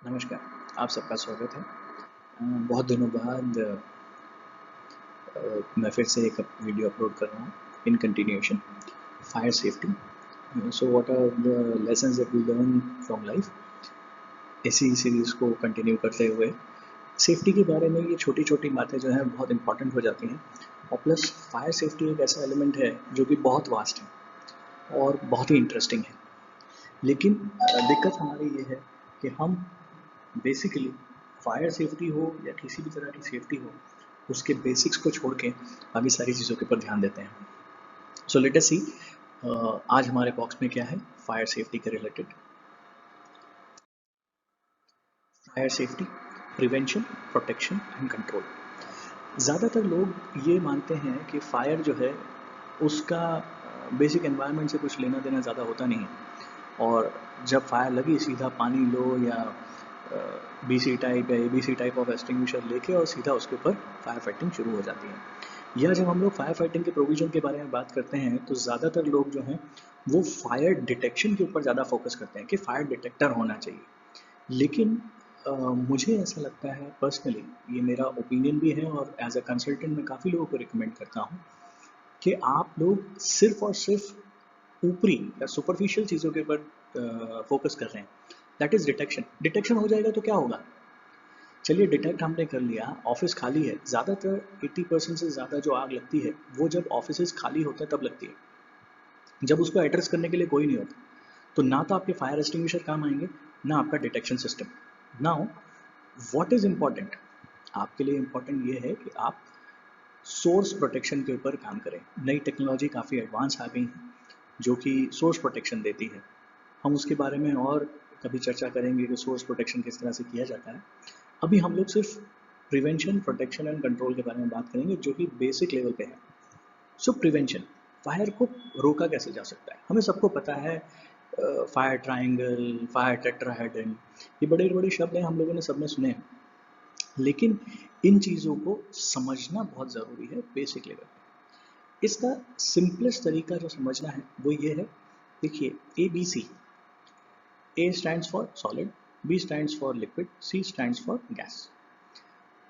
नमस्कार, आप सबका स्वागत है। बहुत दिनों बाद मैं फिर से एक वीडियो अपलोड कर रहा हूँ in continuation fire safety. So what are the lessons that we learn from life, इसी सीरीज़ को कंटिन्यू करते हुए सेफ्टी के बारे में ये छोटी छोटी बातें जो हैं बहुत इंपॉर्टेंट हो जाती हैं। और प्लस फायर सेफ्टी एक ऐसा एलिमेंट है जो कि बहुत वास्ट है और बहुत ही इंटरेस्टिंग है। लेकिन दिक्कत हमारी ये है कि हम बेसिकली फायर सेफ्टी हो या किसी भी तरह की सेफ्टी हो, उसके बेसिक्स को छोड़ के बाकी सारी चीज़ों के ऊपर ध्यान देते हैं। सो लेट अस सी आज हमारे बॉक्स में क्या है फायर सेफ्टी के related. Fire safety, prevention, protection and control. ज़्यादातर लोग ये मानते हैं कि फायर जो है उसका बेसिक एनवायरनमेंट से कुछ लेना देना ज़्यादा होता नहीं है, और जब फायर लगी सीधा पानी लो या BC टाइप या ABC टाइप ऑफ एक्सटिंग्विशर लेके और सीधा उसके ऊपर फायर फाइटिंग शुरू हो जाती है। या जब हम लोग फायर फाइटिंग के प्रोविज़न के बारे में बात करते हैं तो ज़्यादातर लोग जो हैं वो फायर डिटेक्शन के ऊपर ज़्यादा फोकस करते हैं कि फायर डिटेक्टर होना चाहिए। लेकिन मुझे ऐसा लगता है पर्सनली, ये मेरा ओपिनियन भी है और एज अ कंसल्टेंट मैं काफ़ी लोगों को रिकमेंड करता हूँ कि आप लोग सिर्फ और सिर्फ ऊपरी या सुपरफिशियल चीज़ों के ऊपर फोकस कर रहे हैं। That is detection. डिटेक्शन हो जाएगा तो क्या होगा, चलिए डिटेक्ट हमने कर लिया, ऑफिस खाली है। ज़्यादातर 80% से ज़्यादा जो आग लगती है वो जब ऑफिस खाली होते हैं तब लगती है, जब उसको एड्रेस करने के लिए कोई नहीं होता। तो ना तो आपके फायर एक्सटिंग्विशर काम आएंगे, ना आपका detection system. Now what is important, आपके लिए इम्पॉर्टेंट ये है कि आप सोर्स प्रोटेक्शन के ऊपर काम करें। नई टेक्नोलॉजी काफ़ी एडवांस आ गई है जो कि सोर्स प्रोटेक्शन देती है। हम उसके बारे में और कभी चर्चा करेंगे कि सोर्स प्रोटेक्शन किस तरह से किया जाता है। अभी हम लोग सिर्फ प्रिवेंशन, प्रोटेक्शन एंड कंट्रोल के बारे में बात करेंगे जो कि बेसिक लेवल पे है। सो प्रिवेंशन, फायर को रोका कैसे जा सकता है। हमें सबको पता है फायर ट्राइंगल, फायर टेट्राहेड्रन, ये बड़े बड़े शब्द हैं, हम लोगों ने सबने सुने हैं। लेकिन इन चीज़ों को समझना बहुत ज़रूरी है बेसिक लेवल पे। इसका सिंपलेस्ट तरीका जो समझना है वो ये है, देखिए ABC। A stands for solid, B stands for liquid, C stands for gas।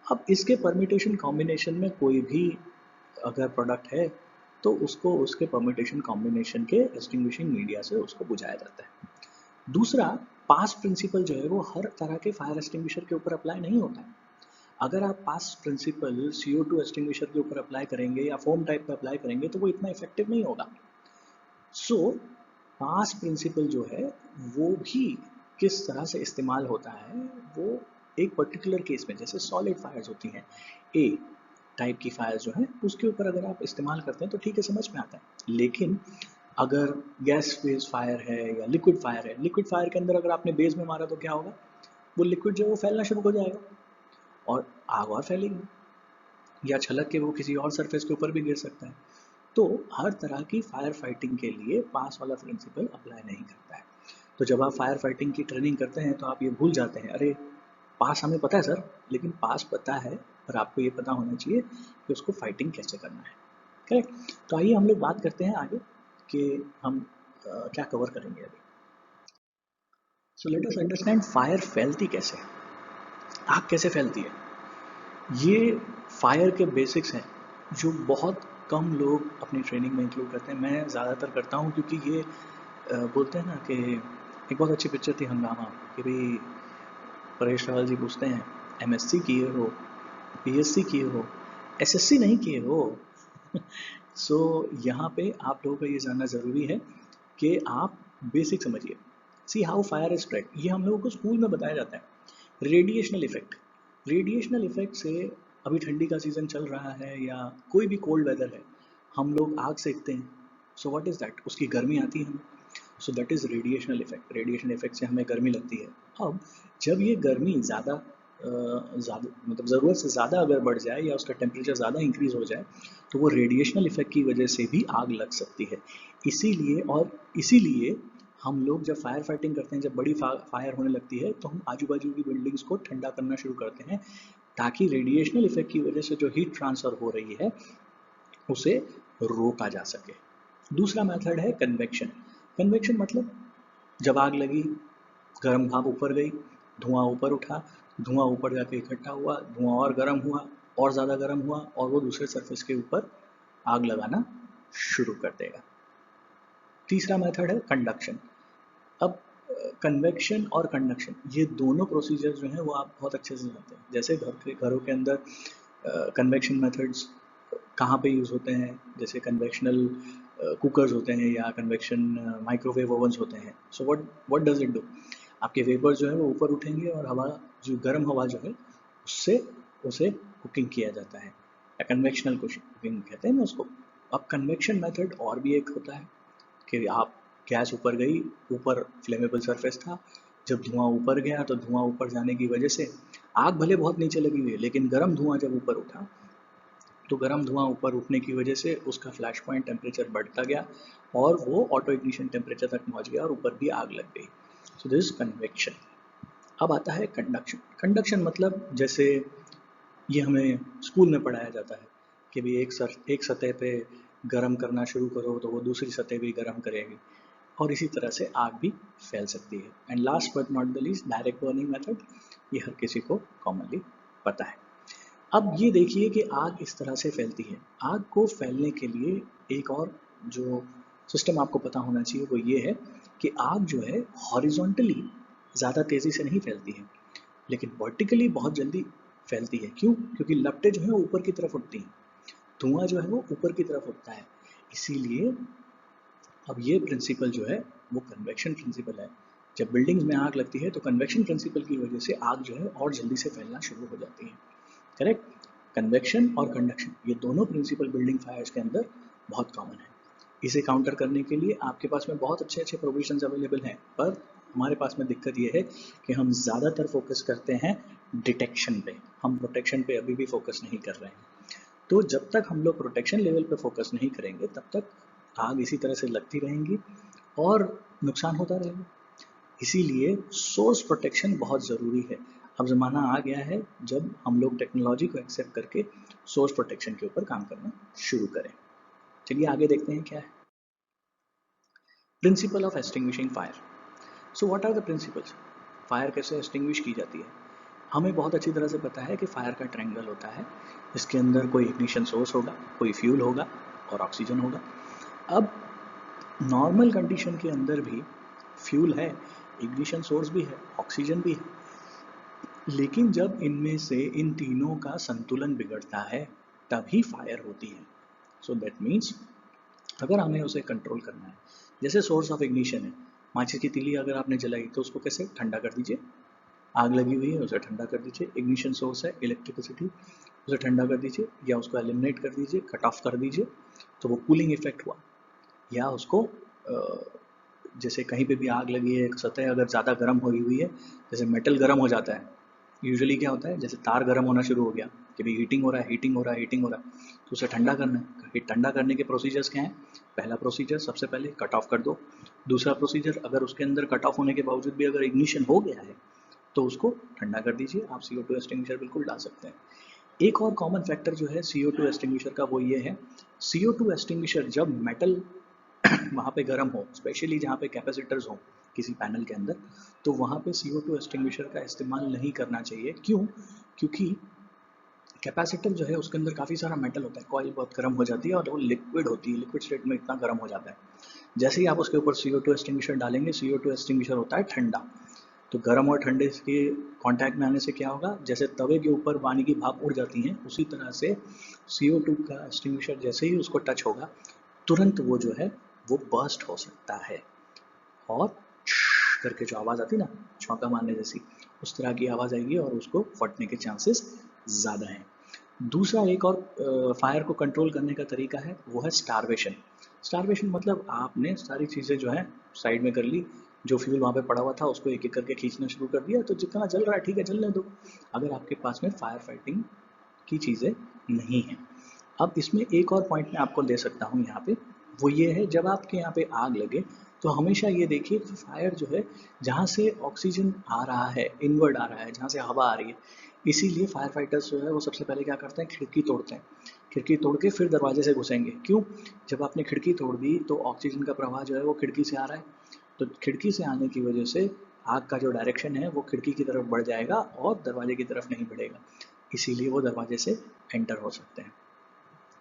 अब इसके परम्यूटेशन कॉम्बिनेशन में कोई भी अगर प्रोडक्ट है तो उसको उसके परम्यूटेशन कॉम्बिनेशन के एक्सटिंग्विशिंग मीडिया से उसको बुझाया जाता है। दूसरा, पास प्रिंसिपल जो है वो हर तरह के फायर एक्सटिंग्विशर के ऊपर अप्लाई नहीं होता है। अगर आप पास प्रिंसिपल CO2 एक्सटिंग्विशर के ऊपर अप्लाई करेंगे या फोम टाइप पे अप्लाई करेंगे तो वो इतना इफेक्टिव नहीं होगा। सो पास प्रिंसिपल जो है वो भी किस तरह से इस्तेमाल होता है, वो एक पर्टिकुलर केस में, जैसे सॉलिड फायर्स होती हैं, ए टाइप की फायर जो है उसके ऊपर अगर आप इस्तेमाल करते हैं तो ठीक है, समझ में आता है। लेकिन अगर गैस बेस फायर है या लिक्विड फायर है, लिक्विड फायर के अंदर अगर आपने बेस में मारा तो क्या होगा, वो लिक्विड जो है वो फैलना शुरू हो जाएगा और आग और फैलेगी, या छलक के वो किसी और सरफेस के ऊपर भी गिर सकता है। तो हर तरह की फायर फाइटिंग के लिए पास वाला प्रिंसिपल अप्लाई नहीं करता है। तो जब आप फायर फाइटिंग की ट्रेनिंग करते हैं तो आप ये भूल जाते हैं, अरे पास हमें पता है सर, लेकिन पास पता है पर आपको ये पता होना चाहिए कि उसको फाइटिंग कैसे करना है। करेक्ट। तो आइए हम लोग बात करते हैं आगे कि हम क्या कवर करेंगे अभी। So let us understand fire फैलती कैसे है, आग कैसे फैलती है। ये फायर के बेसिक्स हैं जो बहुत कम लोग अपनी ट्रेनिंग में इंक्लूड करते हैं। मैं ज़्यादातर करता हूँ क्योंकि ये बोलते हैं ना कि एक बहुत अच्छी पिक्चर थी हंगामा, कि भाई परेश रावल जी पूछते हैं MSc किए हो, PSc किए हो, SSc नहीं किए हो। सो यहाँ पे आप लोगों को ये जानना ज़रूरी है कि आप बेसिक समझिए। See how fire is spread, ये हम लोगों को स्कूल में बताया जाता है। रेडिएशनल इफेक्ट, रेडिएशनल इफेक्ट से, अभी ठंडी का सीज़न चल रहा है या कोई भी कोल्ड वेदर है, हम लोग आग सेकते हैं। सो व्हाट इज़ दैट, उसकी गर्मी आती है हमें। So that is radiational effect. Radiation effect से हमें गर्मी लगती है। अब जब ये गर्मी ज़्यादा मतलब ज़रूरत से ज़्यादा अगर बढ़ जाए या उसका टेम्परेचर ज़्यादा इंक्रीज़ हो जाए तो वो रेडिएशनल इफेक्ट की वजह से भी आग लग सकती है। इसीलिए हम लोग जब फायर फाइटिंग करते हैं, जब बड़ी फायर होने लगती है तो हम आजू बाजू की बिल्डिंग्स को ठंडा करना शुरू करते हैं ताकि रेडिएशनल इफेक्ट की वजह से जो हीट ट्रांसफ़र हो रही है उसे रोका जा सके। दूसरा मेथड है कन्वेक्शन। कन्वेक्शन मतलब जब आग लगी, गर्म भाप ऊपर गई, धुआं ऊपर उठा, धुआं ऊपर जाके इकट्ठा हुआ, धुआं और गर्म हुआ, और ज़्यादा गर्म हुआ, और वो दूसरे सरफेस के ऊपर आग लगाना शुरू कर देगा। तीसरा मेथड है कंडक्शन। अब कन्वेक्शन और कंडक्शन ये दोनों प्रोसीजर जो हैं वो आप बहुत अच्छे से जानते हैं। जैसे घरों के अंदर कन्वेक्शन मेथड्स कहाँ पे यूज़ होते हैं, जैसे कन्वेक्शनल कुकर्स होते हैं या कन्वेक्शन माइक्रोवेव ओवन्स होते हैं। So what does it do, आपके वेपर जो है वो ऊपर उठेंगे और हवा जो गर्म हवा जो है उससे उसे कुकिंग किया जाता है, या कन्वेक्शनल कुकिंग कहते हैं ना उसको। अब कन्वेक्शन मेथड और भी एक होता है कि आप गैस ऊपर गई, ऊपर फ्लेमेबल सरफेस था, जब धुआं ऊपर गया तो धुआं ऊपर जाने की वजह से आग भले बहुत नीचे लगी हुई है, लेकिन गर्म धुआं जब ऊपर उठा तो गर्म धुआं ऊपर उठने की वजह से उसका फ्लैश पॉइंट टेम्परेचर बढ़ता गया और वो ऑटो इग्निशन टेम्परेचर तक पहुंच गया और ऊपर भी आग लग गई। So this convection. अब आता है कंडक्शन। कंडक्शन मतलब जैसे ये हमें स्कूल में पढ़ाया जाता है कि भी एक सतह पे गर्म करना शुरू करो तो वो दूसरी सतह भी गर्म करेगी, और इसी तरह से आग भी फैल सकती है। And last but not the least, direct burning method, ये हर किसी को कॉमनली पता है। अब ये देखिए कि आग इस तरह से फैलती है। आग को फैलने के लिए एक और जो सिस्टम आपको पता होना चाहिए वो ये है कि आग जो है हॉरिजॉन्टली ज़्यादा तेज़ी से नहीं फैलती है, लेकिन वर्टिकली बहुत जल्दी फैलती है। क्यों? क्योंकि लपटें जो है वो ऊपर की तरफ उठती हैं, धुआं जो है वो ऊपर की तरफ उठता है। इसीलिए अब ये प्रिंसिपल जो है वो कन्वेक्शन प्रिंसिपल है। जब बिल्डिंग्स में आग लगती है तो कन्वेक्शन प्रिंसिपल की वजह से आग जो है और जल्दी से फैलना शुरू हो जाती है। करेक्ट? कन्वेक्शन और कंडक्शन ये दोनों प्रिंसिपल बिल्डिंग फायर्स के अंदर बहुत कॉमन है। इसे काउंटर करने के लिए आपके पास में बहुत अच्छे अच्छे प्रोविजंस अवेलेबल हैं, पर हमारे पास में दिक्कत ये है कि हम ज़्यादातर फोकस करते हैं डिटेक्शन पे, हम प्रोटेक्शन पे अभी भी फोकस नहीं कर रहे हैं। तो जब तक हम लोग प्रोटेक्शन लेवल पे फोकस नहीं करेंगे तब तक आग इसी तरह से लगती रहेंगी और नुकसान होता रहेगा। इसीलिए सोर्स प्रोटेक्शन बहुत ज़रूरी है। अब ज़माना आ गया है जब हम लोग टेक्नोलॉजी को एक्सेप्ट करके सोर्स प्रोटेक्शन के ऊपर काम करना शुरू करें। चलिए आगे देखते हैं क्या है। Principle of extinguishing fire. So what are the principles? Fire कैसे एक्सटिंग्विश की जाती है? हमें बहुत अच्छी तरह से पता है कि फायर का ट्रायंगल होता है, इसके अंदर कोई इग्निशन सोर्स होगा, कोई फ्यूल होगा और ऑक्सीजन होगा। अब नॉर्मल कंडीशन के अंदर भी फ्यूल है, इग्निशन सोर्स भी है, ऑक्सीजन भी है, लेकिन जब इनमें से इन तीनों का संतुलन बिगड़ता है तभी फायर होती है। सो दैट मीन्स अगर हमें उसे कंट्रोल करना है, जैसे सोर्स ऑफ इग्निशन है, माचिस की तीली अगर आपने जलाई तो उसको कैसे ठंडा कर दीजिए, आग लगी हुई है उसे ठंडा कर दीजिए। इग्निशन सोर्स है इलेक्ट्रिसिटी, उसे ठंडा कर दीजिए या उसको एलिमिनेट कर दीजिए, कट ऑफ कर दीजिए, तो वो कूलिंग इफेक्ट हुआ। या उसको जैसे कहीं पे भी आग लगी है, एक सतह अगर ज़्यादा गर्म हुई हुई है, जैसे मेटल गर्म हो जाता है, यूजुअली क्या होता है, जैसे तार गर्म होना शुरू हो गया कि भाई हीटिंग हो रहा है, हीटिंग हो रहा है, हीटिंग हो रहा है, तो उसे ठंडा करना है। ठंडा करने के प्रोसीजर्स क्या हैं? पहला प्रोसीजर सबसे पहले कट ऑफ कर दो। दूसरा प्रोसीजर, अगर उसके अंदर कट ऑफ होने के बावजूद भी अगर इग्निशन हो गया है तो उसको ठंडा कर दीजिए। आप CO2 एक्सटिंग्विशर बिल्कुल डाल सकते हैं। एक और कॉमन फैक्टर जो है CO2 एक्सटिंग्विशर का वो ये है, CO2 एक्सटिंग्विशर जब मेटल वहाँ पे गर्म हो, स्पेशली जहाँ पे कैपेसिटर्स हों किसी पैनल के अंदर, तो वहाँ पे CO2 एक्सटिंग्विशर का इस्तेमाल नहीं करना चाहिए। क्यों? क्योंकि कैपेसिटर जो है उसके अंदर काफ़ी सारा मेटल होता है, कॉइल बहुत गर्म हो जाती है और वो लिक्विड होती है, लिक्विड स्टेट में इतना गर्म हो जाता है। जैसे ही आप उसके ऊपर CO2 एक्सटिंग्विशर डालेंगे, CO2 एक्सटिंग्विशर होता है ठंडा, तो गर्म और ठंडे के कांटेक्ट में आने से क्या होगा, जैसे तवे के ऊपर पानी की भाप उड़ जाती है, उसी तरह से CO2 का एक्सटिंग्विशर जैसे ही उसको टच होगा तुरंत वो जो है वो बर्स्ट हो सकता है और करके जो आवाज़ आती है ना, छौंका मारने जैसी, उस तरह की आवाज़ आएगी और उसको फटने के चांसेस ज़्यादा हैं। दूसरा एक और फायर को कंट्रोल करने का तरीका है, वो है स्टारवेशन। स्टारवेशन मतलब आपने सारी चीज़ें जो है साइड में कर ली, जो फ्यूल वहाँ पे पड़ा हुआ था उसको एक एक करके खींचना शुरू कर दिया, तो जितना जल रहा है ठीक है जलने दो, अगर आपके पास में फायर फाइटिंग की चीज़ें नहीं हैं। अब इसमें एक और पॉइंट मैं आपको दे सकता हूँ यहाँ पे, वो ये है, जब आपके यहाँ पे आग लगे तो हमेशा ये देखिए कि फायर जो है जहाँ से ऑक्सीजन आ रहा है, इनवर्ड आ रहा है, जहाँ से हवा आ रही है, इसीलिए फायर फाइटर्स जो है वो सबसे पहले क्या करते हैं, खिड़की तोड़ते हैं। खिड़की तोड़ के फिर दरवाजे से घुसेंगे। क्यों? जब आपने खिड़की तोड़ दी तो ऑक्सीजन का प्रवाह जो है वो खिड़की से आ रहा है, तो खिड़की से आने की वजह से आग का जो डायरेक्शन है वो खिड़की की तरफ बढ़ जाएगा और दरवाजे की तरफ नहीं बढ़ेगा, इसीलिए वो दरवाजे से एंटर हो सकते हैं।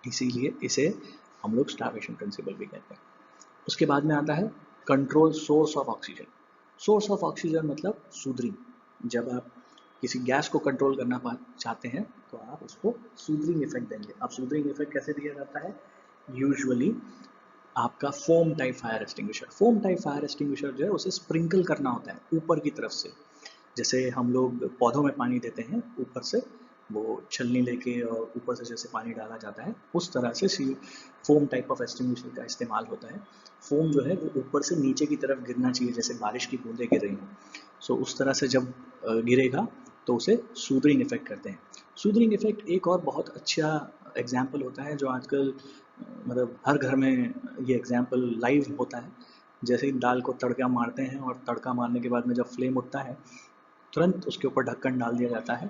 इसीलिए इसे हम लोग स्टारवेशन प्रिंसिपल भी कहते हैं। उसके बाद में आता है control source of oxygen. Source of oxygen मतलब सूदरिंग। जब आप किसी गैस को कंट्रोल करना चाहते हैं तो आप उसको सूदरिंग इफेक्ट देंगे। अब सूदरिंग इफेक्ट कैसे दिया जाता है? यूजुअली आपका foam type fire extinguisher, foam type fire extinguisher जो है उसे स्प्रिंकल करना होता है ऊपर की तरफ से। जैसे हम लोग पौधों में पानी देते हैं ऊपर से, वो छलनी लेके और ऊपर से जैसे पानी डाला जाता है, उस तरह से फोम टाइप ऑफ एक्सटिंग्विशर का इस्तेमाल होता है। फोम जो है वो ऊपर से नीचे की तरफ गिरना चाहिए, जैसे बारिश की बूंदें गिर रही हों। सो उस तरह से जब गिरेगा तो उसे सूदरिंग इफेक्ट करते हैं। सूदरिंग इफेक्ट एक और बहुत अच्छा एग्जाम्पल होता है जो आजकल मतलब हर घर में ये एग्जाम्पल लाइव होता है। जैसे ही दाल को तड़का मारते हैं और तड़का मारने के बाद में जब फ्लेम उठता है, तुरंत उसके ऊपर ढक्कन डाल दिया जाता है।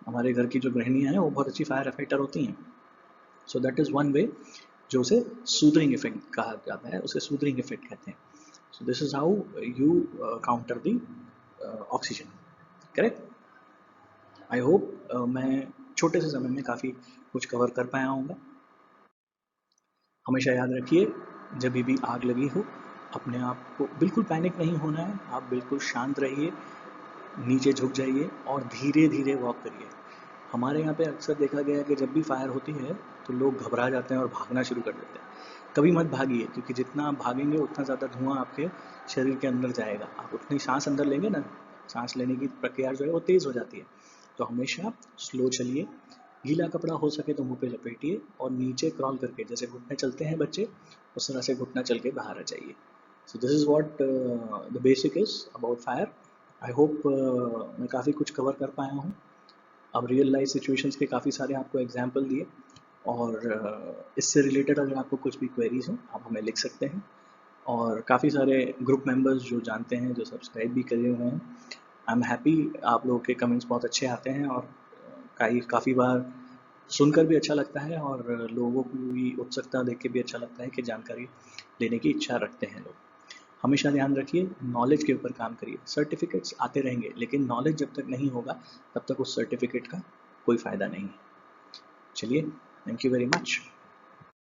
हमारे घर की जो गृहिणियाँ हैं वो बहुत अच्छी फायर फाइटर होती हैं। सो दैट इज़ वन वे जो उसे सूदरिंग इफेक्ट कहा जाता है, उसे सूदरिंग इफेक्ट कहते हैं। So this is how you counter the oxygen, correct. I hope मैं छोटे से समय में काफ़ी कुछ कवर कर पाया हूँगा। हमेशा याद रखिए, जब भी आग लगी हो अपने आप को बिल्कुल पैनिक नहीं होना है, आप बिल्कुल शांत रहिए, नीचे झुक जाइए और धीरे धीरे वॉक करिए। हमारे यहाँ पे अक्सर देखा गया है कि जब भी फायर होती है तो लोग घबरा जाते हैं और भागना शुरू कर देते हैं। कभी मत भागिए, क्योंकि जितना आप भागेंगे उतना ज़्यादा धुआं आपके शरीर के अंदर जाएगा। आप उतनी सांस अंदर लेंगे ना, सांस लेने की प्रक्रिया जो है वो तेज़ हो जाती है। तो हमेशा स्लो चलिए, गीला कपड़ा हो सके तो मुंह पे लपेटिए और नीचे क्रॉल करके, जैसे घुटने चलते हैं बच्चे, उस तरह से घुटना चल के बाहर आ जाइए। So this is what the basic is about fire. I hope मैं काफ़ी कुछ कवर कर पाया हूँ। अब रियल लाइफ सिचुएशंस के काफ़ी सारे आपको एग्जाम्पल दिए, और इससे रिलेटेड अगर आपको कुछ भी क्वेरीज हो आप हमें लिख सकते हैं। और काफ़ी सारे ग्रुप मेंबर्स जो जानते हैं, जो सब्सक्राइब भी करे हुए हैं, आई एम हैप्पी। आप लोगों के कमेंट्स बहुत अच्छे आते हैं और काफ़ी बार सुनकर भी अच्छा लगता है, और लोगों की भी उत्सुकता देख के भी अच्छा लगता है कि जानकारी लेने की इच्छा रखते हैं लोग। हमेशा ध्यान रखिए, नॉलेज के ऊपर काम करिए। सर्टिफिकेट्स आते रहेंगे लेकिन नॉलेज जब तक नहीं होगा तब तक उस सर्टिफिकेट का कोई फ़ायदा नहीं है। चलिए, थैंक यू वेरी मच।